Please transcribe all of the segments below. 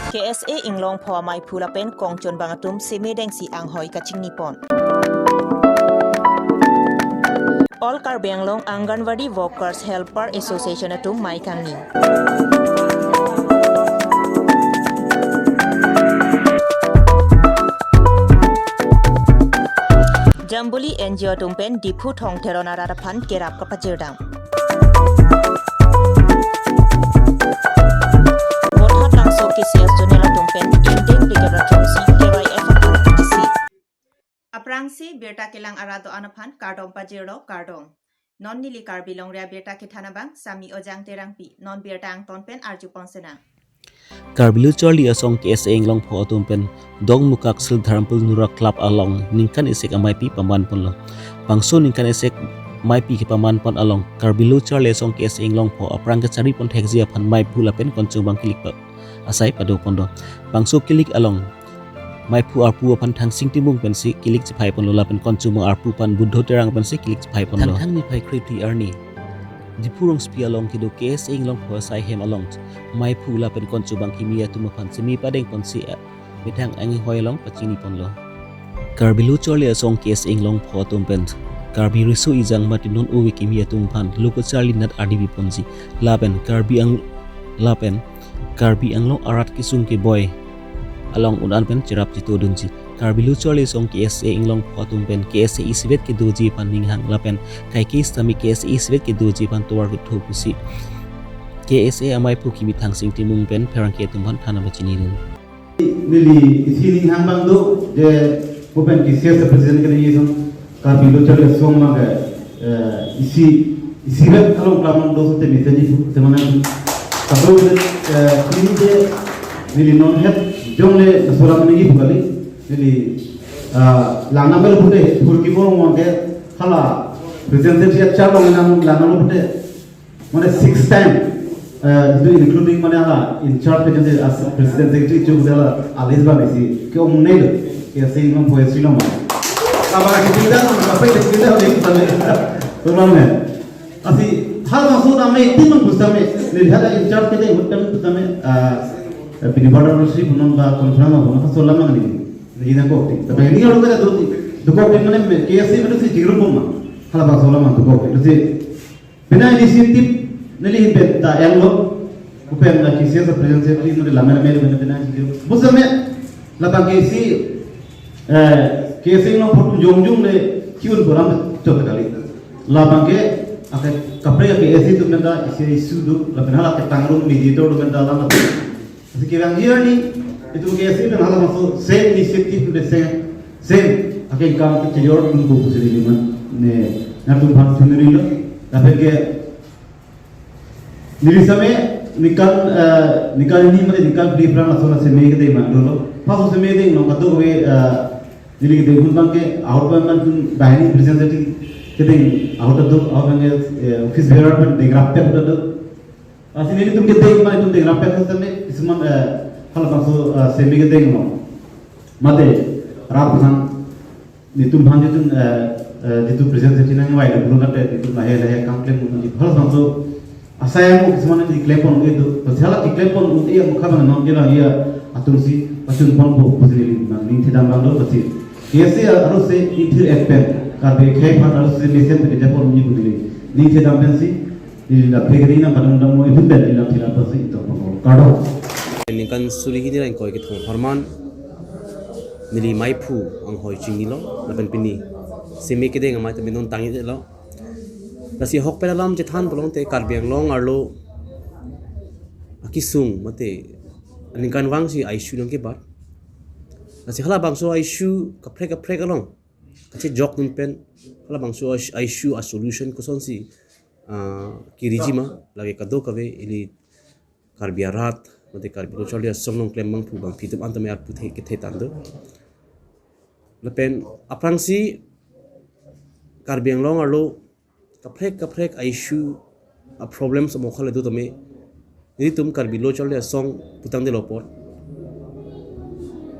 KSA Inglong Phaw Mai Phula Pen Kongchon Bangatum Simi Deng Si Anghoi Kaching Nipon. All Karbianglong Anganwadi Workers Helper Association Atum Mai Kangni. Jambuli NGO Tumpen Dipu Thong Terona Rarapan Kerap Kapajerdang. Bothat Langso KCS Junela Tumpen Inding Digabratum Si KYF Si Aprangsi Berta Kilang Arado Anapan Kardong Pajero Kardong Non Nili Karbilong Ria Berta Kithanabang Sami Ojang Terangpi Non Berta Ang Tonpen Arju Ponsena Karbilu Charlie asong KSA Inglong Phaw Tumpen Dong Mukak Sil Dharampul Nura Club along Ningkan Isek Amai Pi Paman Pon Lo Bangso Ningkan Isek Mai Pi Paman Pon along Karbilu Charlie asong KSA Inglong Phaw Aprang Kachari Pon Thekzia Pan Mai Phula Pen Konchung Bang Kilik Pa Asai Pado Pondo Bangso Kilik along Mai Phu Arpu Pan Thang Sing Timung Pen Si Kilik Chipai Pon Lo La Pen Konchung Bang Arpu Pan Buddho Terang Pen Si Kilik Chipai Pon Lo Thang Ni Pai Kripti Arni Dipurong spi along kido KSA Inglong Phaw sai hem along Mai Phu La Pen Konchu Bang Kimia Tumapan Semi Padeng Pon Si Mitang Angi Hoi Long Pachini Pon Lo Karbilu Charlie asong KSA Inglong Phaw Tumpen Karbi Risu Izang Matinon Uwi Kimia Tumpan Luko Charlie Nat RDB Ponzi Lapen Karbi Anglong Arat Kisung Ki Boy along unan pen Cirap Jito Dunji Karbilu Charlie asong KSA Inglong Phaw Tumpen KSA Isibet Ki Doji Pan Ninghang Lapen Kai Kis Tami KSA Isibet Ki Doji Pan Tuar Vitho Pusi KSA Amai Phu Kimi Thang Sing Timung Pen Perang Ke Tumpan Thana Bachini Dun Nili isi Ninghang Bang Do je Pupen KCS President Kali Yisong Karbilu Charlie asong Mang Isibet Along Klamang Do Sote Misenji Semanan Kabro Kini je Nili Non Het Jongle Nasoram Nigi Bukali Nili Lana Mel Bude Turki Borong Wangke Khala President Sia Charlo Nang Lana Mel Bude Mane 6 time including mana in charge president as president secretary juga Alisba Messi ke umumnya ke sehingga poesi lama. Apa kita apa kita oleh kita turunnya. Asi hal masuk nama itu mengusame lihat in charge kita hutan usame penyebaran rusi punon ba konfirma punon solam mana ni. Jadi nak kau. Tapi ini orang kita tu kau mana KSC mana si jiru pun mah. Hal apa solam tu kau. Jadi bina inisiatif Nili betta ello upen la KCS president secretary nuri lamena mele bena bena jiru busame la bangesi KSC no photo jongjung le kiun boram chok kali la bange ake kapre KSC tu menda isu du la bena la tangrum ni dito du menda la asi ke bang ni itu KSC ben hala maso same initiative de same ake kam ke jor dun ko pusiri liman ne natum bhan thunri lo la ke Nili समय निकाल नहीं मरे निकाल free France असोना से मेग दे मान लो पास उसे मेग they know कतो वे निली के देखुन बंग के आउट बंग मन बाहरी प्रेजेंटेटिव के दे आउट दो आउट बंग ऑफिस बेरर पर डेग्राफ पे दो असी निली तुम के दे मान तुम डेग्राफ पे करते में इसमन हल पासो से मेग दे नो मते रात भन नितुम भान जितु प्रेजेंटेटिव नंग वाइड बुलो कटे नितु लाहे लाहे कंप्लेन मुन हल पासो Asaya mo kisman ni klepon itu, pasal klepon untuk ia muka mana non kira ia aturusi pasun pon bo pusili ning tidak mandor pasti. KSC harus se intir ekpen, karena kaya pan harus se lesen ke Jepun ni budili. Ning tidak pensi, di dalam pegeri na pada undang mo itu bel di dalam tidak pasti itu pokok. Kado. Ningkan suri hini lain kau ikut horman, nili Mai Phu ang hoi chingi lo, lapan pini. Semi kita ngamai tapi non tangi lo. Nasi hok pedalam jethan bolong te Karbianglong arlo akisung mate ningkan wang si ISU nang ke bat nasi hala bangso ISU kaprek along kache jok pen hala bangso ISU a solution ko son si kirijima lagi kado kave ili Karbiarat mate Karbilu Charlie asong nong klem mang pu bang pitum antame ar puthe ke the tando lepen aprang si Karbianglong arlo kaprek ISU a problem sa mokha le do tame ini tum Karbilu Charlie song putang de lopor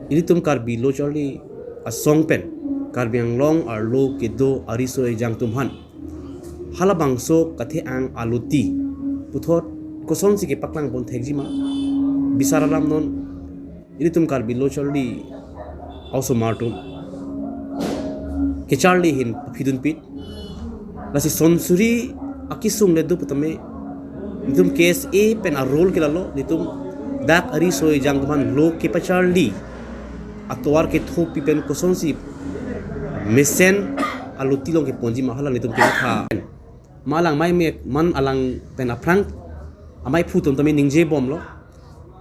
ini tum Karbilu Charlie a song pen Karbianglong arlo kedo ariso e jang tumhan hala bangso kathe ang aluti puthot koson si ke paklang bon thekjima bisaralam non ini tum Karbi lo Charlie also martum ke Charlie hin pidun pit lasi sonsuri akisung le du putame nitum KSA pen a role kilalo nitum dak ari soy jangman lo ke pa Charlie atwar ke thopi pen kosonsi mesen alutilong ke ponji mahala nitum ke kha malang mai me man alang pen aprang amai phutum tame ningje bom lo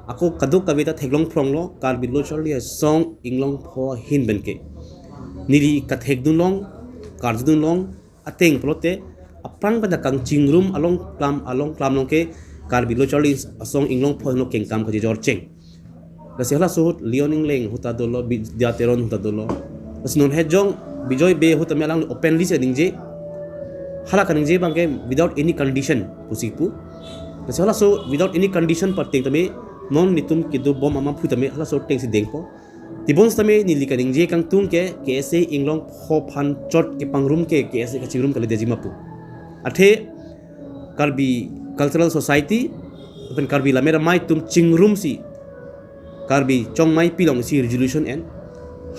ako kaduk kavita theglong phrong lo Karbi lo Charlie song inglong pho hin benke niri ka thegdun long karjudun long ateng plote aprang pada kang chingrum along klam long ke Karbi lo Charlie song inglong pho no keng kam khaji jor cheng lasihla suhut leoning leng huta dolo bidiateron huta dolo asnon hejong bijoy be huta melang openly se ningje hala kaningje bangke without any condition pusipu lasihla so without any condition pateng tame non nitum kidu bom ama phutame hala so teng si dengpo tibons tame nili kaningje kang tung ke KSA inglong pho phan chot ke pangrum ke KSA kachingrum kale dejimapu athe Karbi cultural society open Karbi lamera mai tum chingrum si Karbi chong mai pilong si resolution en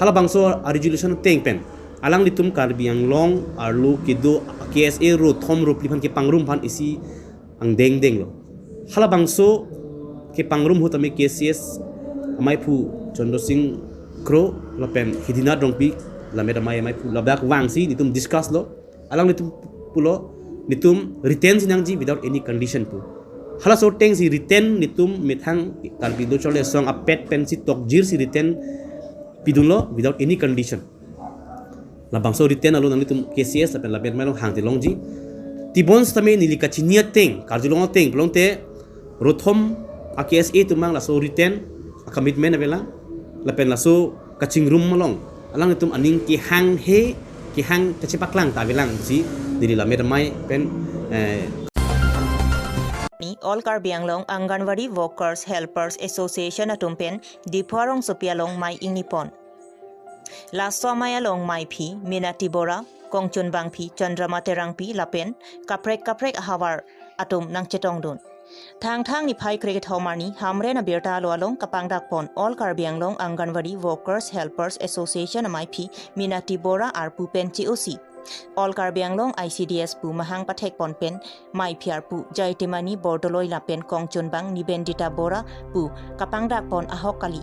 hala bangso a resolution teng pen alang litum Karbi yang long arlu kidu KSA ro thom ro plipan ke pangrum phan isi ang deng deng lo hala bangso ke pangrum hutame KCS mai phu Chandra Singh Kro lapen hidina dongpi lamera mai phu labak wangsi nitum discuss lo alang nitum pulo nitum retain sinangji without any condition pu hala so teng si retain nitum methang Karbi lo Charlie song a pet pen si tokjir si retain pidulo without any condition labang so retain alo nitum KCS lapen lapen mai long hangti longji tibons tame nilika chinia teng karjulong teng plongte rothom KSA tumang laso retain a commitment avela lapen laso kaching room malong alang itum aning ki hang he ki hang kachipaklang ta velang si dili lamer mai pen ni All Karbi Anglong Anganwadi Workers Helpers Association atumpen dipharong sopialong mai ingnipon laso mai along mai phi Minati Bora Kongchun Bang phi Chandrama Terang phi lapen kaprek ahawar atum nang chetong dun thang ni phai cricket homani hamre na berta lo along kapang dakpon All Karbi Anglong Anganwadi Workers Helpers Association MIP Minati Bora ar pupen COC All Karbi Anglong ICDS pu mahang pathek ponpen mai phiar pu jaitimani bordoloi lapen Kongchun Bang Nibendita Bora pu kapang dakpon ahokali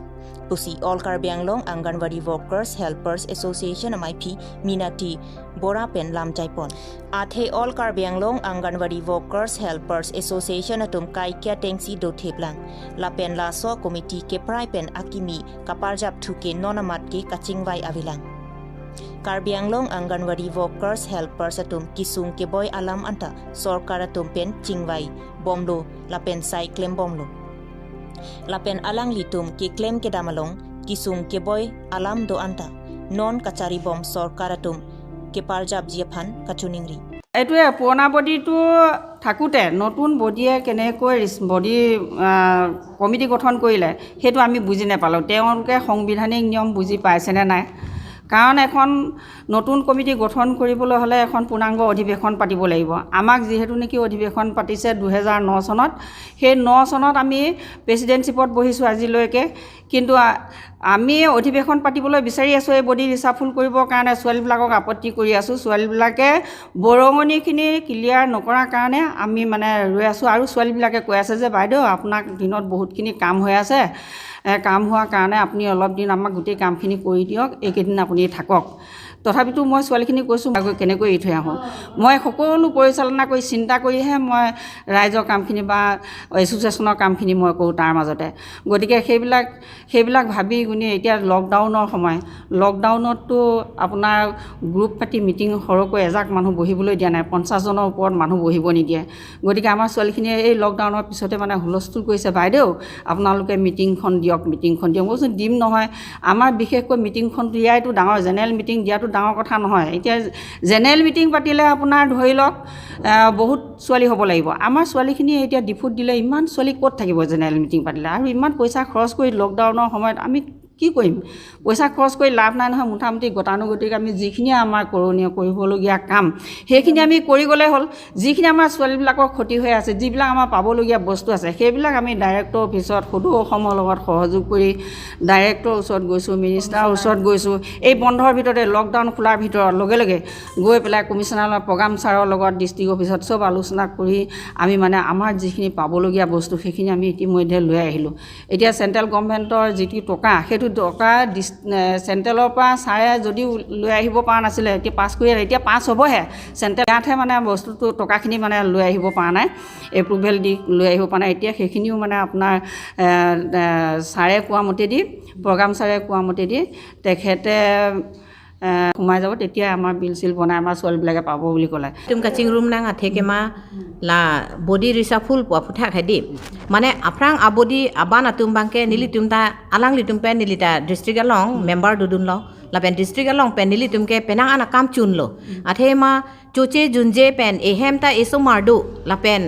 pusi All Karbi Anglong Anganwadi Workers Helpers Association MIP Minati Bora pen lam jaipon athe All Karbi Anglong Anganwadi Workers Helpers Association atum kai kya tengsi do theplang lapen laso committee ke prai pen akimi kaparjap thuke nonamat ke kachingwai avilang Karbi Anglong Anganwadi Workers Helpers atum kisung ke boy alam anta sorkar atum pen chingwai bomlo lapen sai claim bomlo lapen alang litum ke claim ke damalong kisung ke boy alam do anta non kachari bom sorkar atum ke parjab jiaphan kachuningri এইটোৱে পুৰণা বডিটো থাকোঁতে নতুন বডিয়ে কেনেকৈ body committee গঠন কৰিলে সেইটো আমি বুজি নাপালোঁ তেওঁলোকে সাংবিধানিক নিয়ম বুজি পাইছেনে নাই কাৰণ এখন নতুন কমিটি গঠন কৰিবলৈ হ'লে এখন পূৰ্ণাংগ অধিৱেশন পাতিব লাগিব আমাক যেহেতু নেকি অধিৱেশন পাতিছে 2009 চনত সেই 9 চনত আমি প্ৰেচিডেণ্টশ্বিপত বহিছোঁ আজিলৈকে কিন্তু আমি অধিৱেশন পাতিবলৈ বিচাৰি আছোঁ এই বডি ৰিচাফুল কৰিবৰ কাৰণে ছোৱালীবিলাকক আপত্তি কৰি আছোঁ ছোৱালীবিলাকে বৰঙনিখিনি ক্লিয়াৰ নকৰাৰ কাৰণে আমি মানে ৰৈ আছোঁ আৰু ছোৱালীবিলাকে কৈ আছে যে বাইদেউ আপোনাক দিনত বহুতখিনি কাম হৈ আছে কাম হোৱাৰ কাৰণে আপুনি অলপ দিন আমাক গোটেই কামখিনি কৰি দিয়ক এইকেইদিন আপুনি থাকক তথাপিতো মই ছোৱালীখিনি কৈছোঁ কেনেকৈ এৰি থৈ আহোঁ মই সকলো পৰিচালনা কৰি চিন্তা কৰিহে মই ৰাইজৰ কামখিনি বা এছ'চিয়েশ্যনৰ কামখিনি মই কৰোঁ তাৰ মাজতে গতিকে সেইবিলাক ভাবি গুণি এতিয়া লকডাউনৰ সময় লকডাউনততো আপোনাৰ গ্ৰুপ পাতি মিটিং সৰহকৈ এজাক মানুহ বহিবলৈ দিয়া নাই 50 জনৰ ওপৰত মানুহ বহিব নিদিয়ে গতিকে আমাৰ ছোৱালীখিনিয়ে এই লকডাউনৰ পিছতে মানে হুলস্থুল কৰিছে বাইদেউ আপোনালোকে মিটিংখন দিয়ক মই কৈছোঁ দিম নহয় আমাৰ বিশেষকৈ মিটিংখন দিয়াইতো ডাঙৰ জেনেৰেল মিটিং দিয়াটো ডাঙৰ কথা নহয় এতিয়া জেনেৰেল মিটিং পাতিলে আপোনাৰ ধৰি লওক বহুত ছোৱালী হ'ব লাগিব আমাৰ ছোৱালীখিনিয়ে এতিয়া ডিফুট দিলে ইমান ছোৱালী ক'ত থাকিব জেনেৰেল মিটিং পাতিলে আৰু ইমান পইচা খৰচ কৰি লকডাউনৰ সময়ত আমি কি কৰিম পইচা খৰচ কৰি লাভ নাই নহয় মোটামুটি গতানুগতিক আমি যিখিনি আমাৰ কৰণীয় কৰিবলগীয়া কাম সেইখিনি আমি কৰি গ'লে হ'ল যিখিনি আমাৰ ছোৱালীবিলাকৰ ক্ষতি হৈ আছে যিবিলাক আমাৰ পাবলগীয়া বস্তু আছে সেইবিলাক আমি ডাইৰেক্টৰ অফিচত সদৌ অসমৰ লগত সহযোগ কৰি ডাইৰেক্টৰৰ ওচৰত গৈছোঁ মিনিষ্টাৰৰ ওচৰত গৈছোঁ এই বন্ধৰ ভিতৰতে লকডাউন খোলাৰ ভিতৰত লগে লগে গৈ পেলাই কমিশ্যনাৰ প্ৰগ্ৰাম ছাৰৰ লগত ডিষ্ট্ৰিক্ট অফিচত চব আলোচনা কৰি আমি মানে আমাৰ যিখিনি পাবলগীয়া বস্তু সেইখিনি আমি ইতিমধ্যে লৈ আহিলোঁ এতিয়া চেণ্ট্ৰেল গভৰ্ণমেণ্টৰ যিটো টকা সেইটো টকা চেণ্ট্ৰেলৰ পৰা ছাৰে যদিও লৈ আহিব পৰা নাছিলে এতিয়া পাছ কৰি এতিয়া পাছ হ'বহে চেণ্ট্ৰেল ইয়াতহে মানে বস্তুটো টকাখিনি মানে লৈ আহিব পৰা নাই এপ্ৰুভেল দি লৈ আহিব পৰা নাই এতিয়া সেইখিনিও মানে আপোনাৰ ছাৰে কোৱা মতেদি প্ৰগ্ৰাম ছাৰে কোৱা মতেদি তেখেতে সোমাই যাব তেতিয়া আমাৰ বিল চিল বনাই আমাৰ ছোৱালীবিলাকে পাব বুলি ক'লে तुम कचिंग रूम नांगा थे मा ला बॉडी रिसा फुल पुआ फुथा खादी माने आफ्रांग आबोदी आबाना तुम बांके निली तुम ता आलांग ली तुम पे निली ता डिस्ट्रिक्ट अलोंग मेंबर दुदुन लो लापेन डिस्ट्रिक्ट अलोंग पे निली तुम के पेनांग आना काम चुन लो आथे मा चोचे जुंजे पेन एहेम ता एसो मारदो लापेन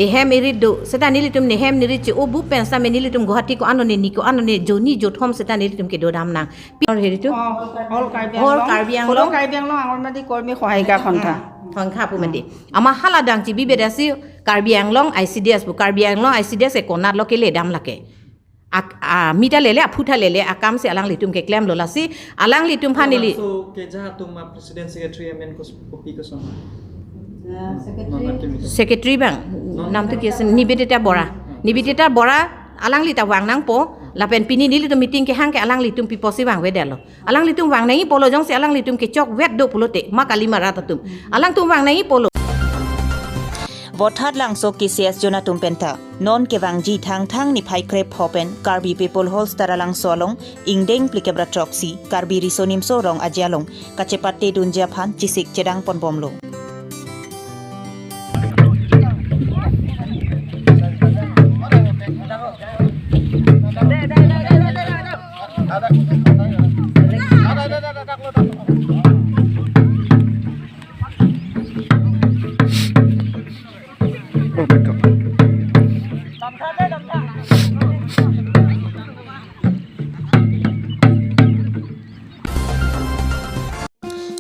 एहेम इरिदो सेता निली तुम नेहेम निरिच ओ बु पेंसा में निली तुम गुवाहाटी को आनोने निको आनोने जोनी जोथम सेता निली तुम के दोदाम ना और हेरितो হল কাৰ্বি আংলং আংগনবাদী কৰ্মী সহায়িকা সন্থা সংখ্যা পুমেদি আমাৰ হালা ডাংচি বিবেদাসি কাৰ্বি আংলং আইসিডিএস বু কাৰ্বি আংলং আইসিডিএস এ কোনাত লকেলে দাম লাকে মিটা লেলে আফুটা লেলে আকাম সে আলাং লিতুম के क्लेम लोलासी आलां लितुम फानिली so ke jaha tum president secretary amen ko kopi ko son secretary बां नाम तो के निबेदिता बरा आलां लिता वांग नांग पो लापेन पिनी निली तो मीटिंग के हां के आलां लितुम पिपोसी वांग वे देलो आलां लितुम वांग नहीं पोलो जंग से आलां लितुम के चौक वेट दो पुलोते मा काली मारा तुम आलां तुम वांग नहीं पोलो Bothat langsok KCS Jona Tumpenta non kewangji thang ni phai krep hopen Karbi people holster lang solong ingdeng plikebra troxi Karbi risonim so rong ajalong kacepatte dunja phan chisik cedang pon bomlo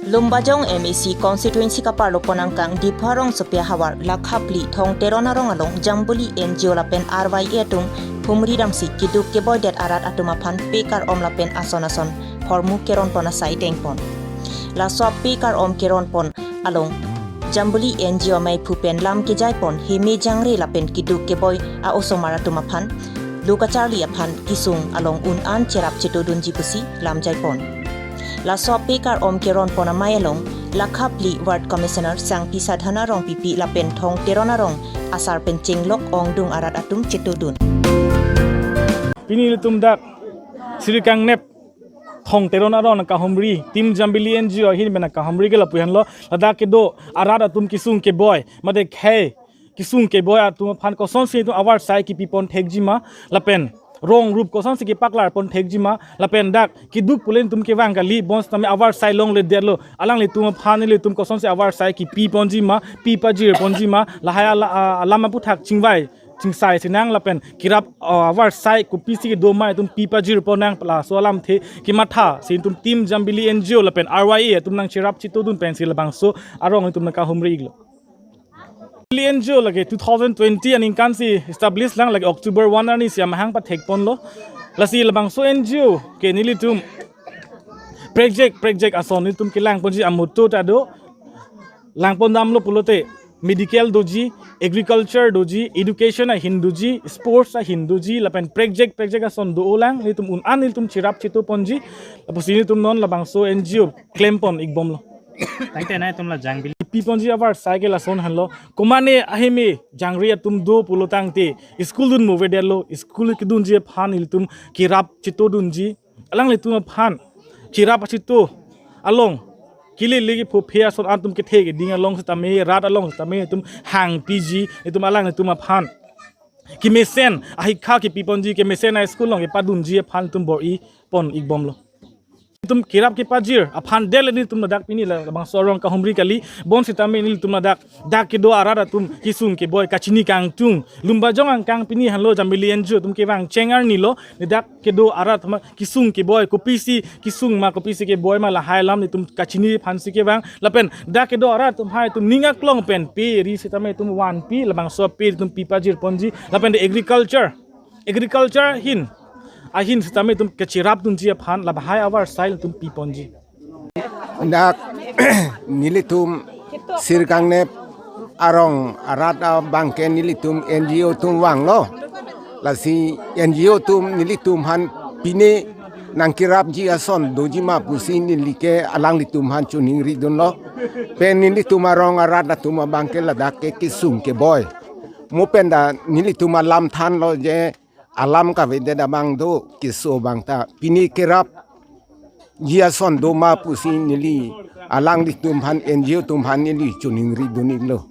Lumbajong MEC constituency ka parlo ponangkang dipharong sopia hawar lakhapli thong teronarong along jambuli NGO lapen RYA tung phumri ramsi kiduk ke boydet arat atuma phan pekar om lapen asonason formu keron pona sai tengpon la sop pekar om keron pon along jambuli NGO mai phupen lam ke jaipon heme jangre lapen kiduk ke boy a osomara tuma phan lokacharli aphan kisung along un an cherap chetodun jipusi lam jaipon La sop pekar om keron pona mayalong lakhapli ward commissioner sang pisadhana rong pipi la penthong terona rong asar pencing lok ong dung arat atum chetudun pini tum dak sri kang nep thong terona rong ka homri tim jambili NGO hin bena ka homri ke la puhan lo lada ke do arat atum kisung ke boy made khe kisung ke boy atum phan ko son se tu awar sai ki pipon thekjima la pen rong rup ko sang siki paklar pon thekjima lapen dak ki duk pulen tum ke wang gali bons tame awar sai long le derlo alang le tum phane le tum ko sang se awar sai ki pi ponjima pi pajir ponjima lahaya lama puthak chingwai chingsai sinang lapen kirap awar sai ku pi siki do mai tum pi pajir ponang pla solam the ki matha sin tum tim jambili NGO lapen RYA tum nang chirap chitodun pencil bangso arong tum na ka humri iglo NGO lagi 2020 and inkansi establish lang lagi October 1 ani siya mahang pa thekpon lo lasi labang so NGO ke nili tum project ason ni tum kilang ponji amuto ta do lang pon dam lo pulote medical doji agriculture doji education a hinduji sports a hinduji lapen project ason do lang ni tum un an ni tum chirap chito ponji posini tum non labang so NGO claim pon ikbom lo tangte nai tum la jangbil piponji abar cycle ason hanlo komane ahime jangri tum do pulotang te school dun move delo school ki dun je phan il tum kirap chito dun ji alang le tum phan kirap chito along kili legi pho phia son an tum ke the ding along sta me rat along sta me tum hang pg tum alang le tum phan ki mesen ahi kha ki piponji ke mesen na school long e padun ji phan tum bor i pon ikbom lo तुम kirap ke pajir aphan del ni tum dak pini la bang sorong ka humri kali bon sitame ni tum dak dak ke do arada tum kisung ke boy kachini kang tung lumba jong ang kang pini hanlo jambili enju tum ke bang chengar ni lo ni dak ke do arat ma kisung ke boy kopisi kisung ma kopisi ke boy ma la hailam ni tum kachini phansi ke bang lapen dak ke do arat tum hai tum ninga klong pen pe ri sitame tum wan pi la bang so pe tum pi pajir ponji lapen de agriculture hin ahin sitame tum kachirap tum ji phan la bahai our style tum pi ponji dak nilitum sirkangne arong arata bangke nilitum NGO tum wang lo lasi NGO tum nilitum han pine nangkirap ji ason dojima pusi nilike alang litum han chuning ridun lo pen nilitum arong arata tum bangke ladak ke kisung ke boy mupenda nilitum alam than lo je alam ka vede da bang do kiso bangta pini kirap jia son do ma pusi nili alang di tumhan NGO tumhan nili chuning ri dunig lo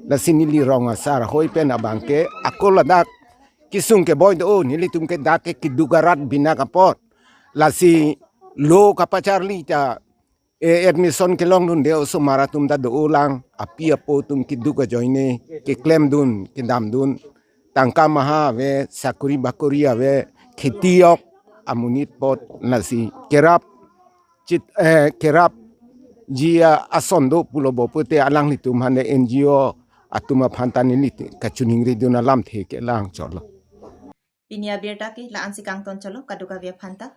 la sinili rong asar hoi pen abangke akola dak kisung ke boy do nili tum ke dak ke kidugarat bina kapot la si lo kapacharli ta admission ke long dun de sumara tum da do ulang api apo tum kiduga joine ke claim dun ke dam dun tangka maha ve sakuri bakuri ave khetiok amunit pot nasi kerap chit kerap jia asondo pulo bopote alang litum hande NGO atuma phantani lit kachuning riduna lam the ke lang cholo Pinia berta ke la ansi kang ton chalo kaduka via phanta